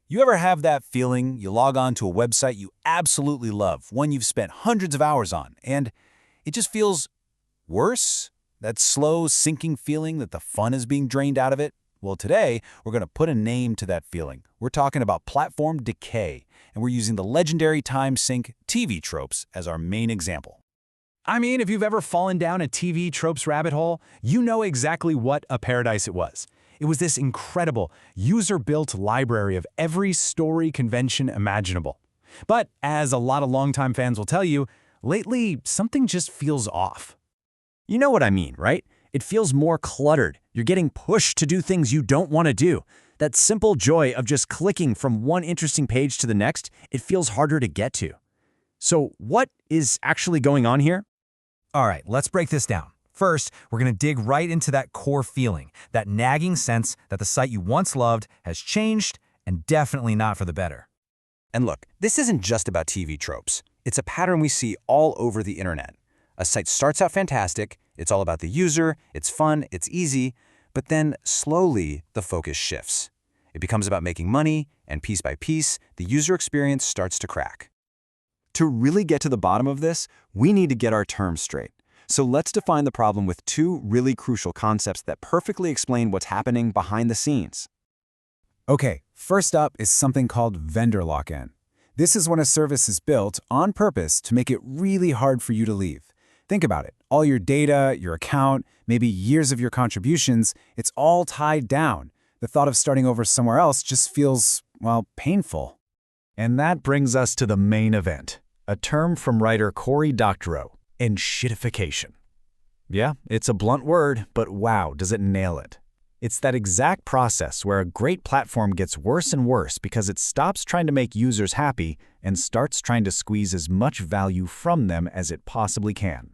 You ever have that feeling you log on to a website you absolutely love, one you've spent hundreds of hours on, and it just feels worse? That slow, sinking feeling that the fun is being drained out of it? Well, today, we're going to put a name to that feeling. We're talking about platform decay, and we're using the legendary time sink TV tropes as our main example. I mean, if you've ever fallen down a TV tropes rabbit hole, you know exactly what a paradise it was. It was this incredible, user-built library of every story convention imaginable. But as a lot of longtime fans will tell you, lately, something just feels off. You know what I mean, right? It feels more cluttered. You're getting pushed to do things you don't want to do. That simple joy of just clicking from one interesting page to the next, it feels harder to get to. So what is actually going on here? All right, let's break this down. First, we're going to dig right into that core feeling, that nagging sense that the site you once loved has changed and definitely not for the better. And look, this isn't just about TV tropes. It's a pattern we see all over the internet. A site starts out fantastic, it's all about the user, it's fun, it's easy, but then slowly the focus shifts. It becomes about making money, and piece by piece, the user experience starts to crack. To really get to the bottom of this, we need to get our terms straight. So let's define the problem with two really crucial concepts that perfectly explain what's happening behind the scenes. Okay, first up is something called vendor lock-in. This is when a service is built on purpose to make it really hard for you to leave. Think about it. All your data, your account, maybe years of your contributions, it's all tied down. The thought of starting over somewhere else just feels, well, painful. And that brings us to the main event, a term from writer Cory Doctorow, Enshittification. Yeah, it's a blunt word, but wow, does it nail it. It's that exact process where a great platform gets worse and worse because it stops trying to make users happy and starts trying to squeeze as much value from them as it possibly can.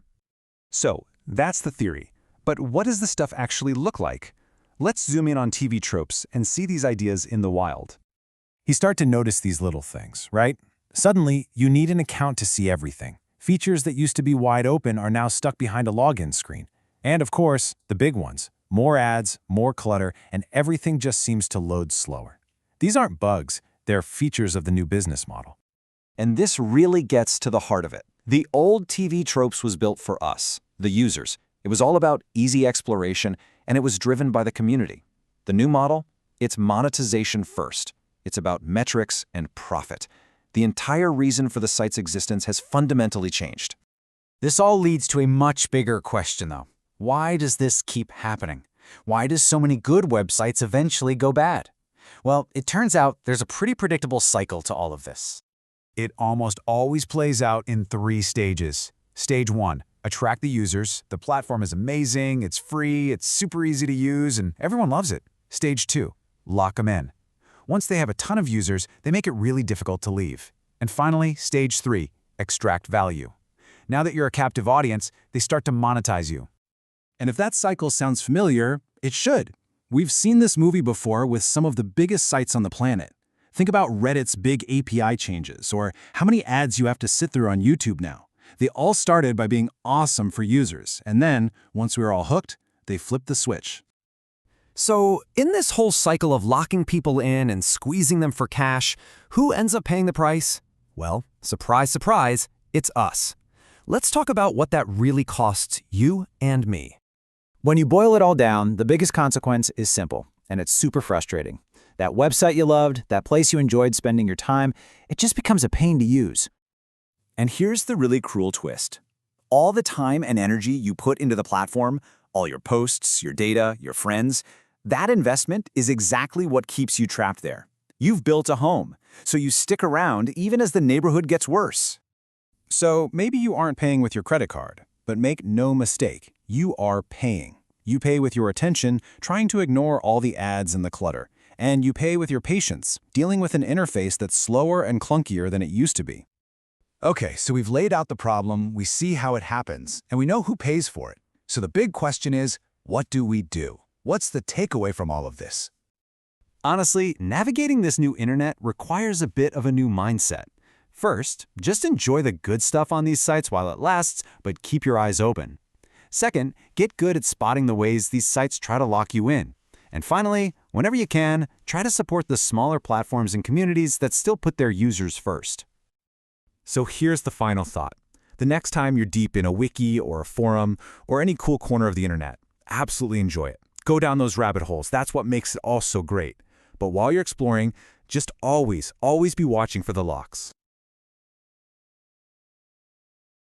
So, that's the theory. But what does the stuff actually look like? Let's zoom in on TV tropes and see these ideas in the wild. You start to notice these little things, right? Suddenly, you need an account to see everything. Features that used to be wide open are now stuck behind a login screen. And of course, the big ones. More ads, more clutter, and everything just seems to load slower. These aren't bugs, they're features of the new business model. And this really gets to the heart of it. The old TV tropes was built for us, the users. It was all about easy exploration, and it was driven by the community. The new model? It's monetization first. It's about metrics and profit. The entire reason for the site's existence has fundamentally changed. This all leads to a much bigger question, though. Why does this keep happening? Why do so many good websites eventually go bad? Well, it turns out there's a pretty predictable cycle to all of this. It almost always plays out in 3 stages. Stage 1, attract the users. The platform is amazing, it's free, it's super easy to use, and everyone loves it. Stage 2, lock them in. Once they have a ton of users, they make it really difficult to leave. And finally, stage 3, extract value. Now that you're a captive audience, they start to monetize you. And if that cycle sounds familiar, it should. We've seen this movie before with some of the biggest sites on the planet. Think about Reddit's big API changes, or how many ads you have to sit through on YouTube now. They all started by being awesome for users, and then, once we were all hooked, they flipped the switch. So, in this whole cycle of locking people in and squeezing them for cash, who ends up paying the price? Well, surprise, surprise, it's us. Let's talk about what that really costs you and me. When you boil it all down, the biggest consequence is simple, and it's super frustrating. That website you loved, that place you enjoyed spending your time, it just becomes a pain to use. And here's the really cruel twist. All the time and energy you put into the platform, all your posts, your data, your friends, that investment is exactly what keeps you trapped there. You've built a home, so you stick around even as the neighborhood gets worse. So maybe you aren't paying with your credit card, but make no mistake, you are paying. You pay with your attention, trying to ignore all the ads and the clutter. And you pay with your patience, dealing with an interface that's slower and clunkier than it used to be. Okay, so we've laid out the problem, we see how it happens, and we know who pays for it. So the big question is, what do we do? What's the takeaway from all of this? Honestly, navigating this new internet requires a bit of a new mindset. First, just enjoy the good stuff on these sites while it lasts, but keep your eyes open. Second, get good at spotting the ways these sites try to lock you in. And finally, Whenever you can, try to support the smaller platforms and communities that still put their users first. So here's the final thought. The next time you're deep in a wiki or a forum or any cool corner of the internet, absolutely enjoy it. Go down those rabbit holes. That's what makes it all so great. But while you're exploring, just always be watching for the locks.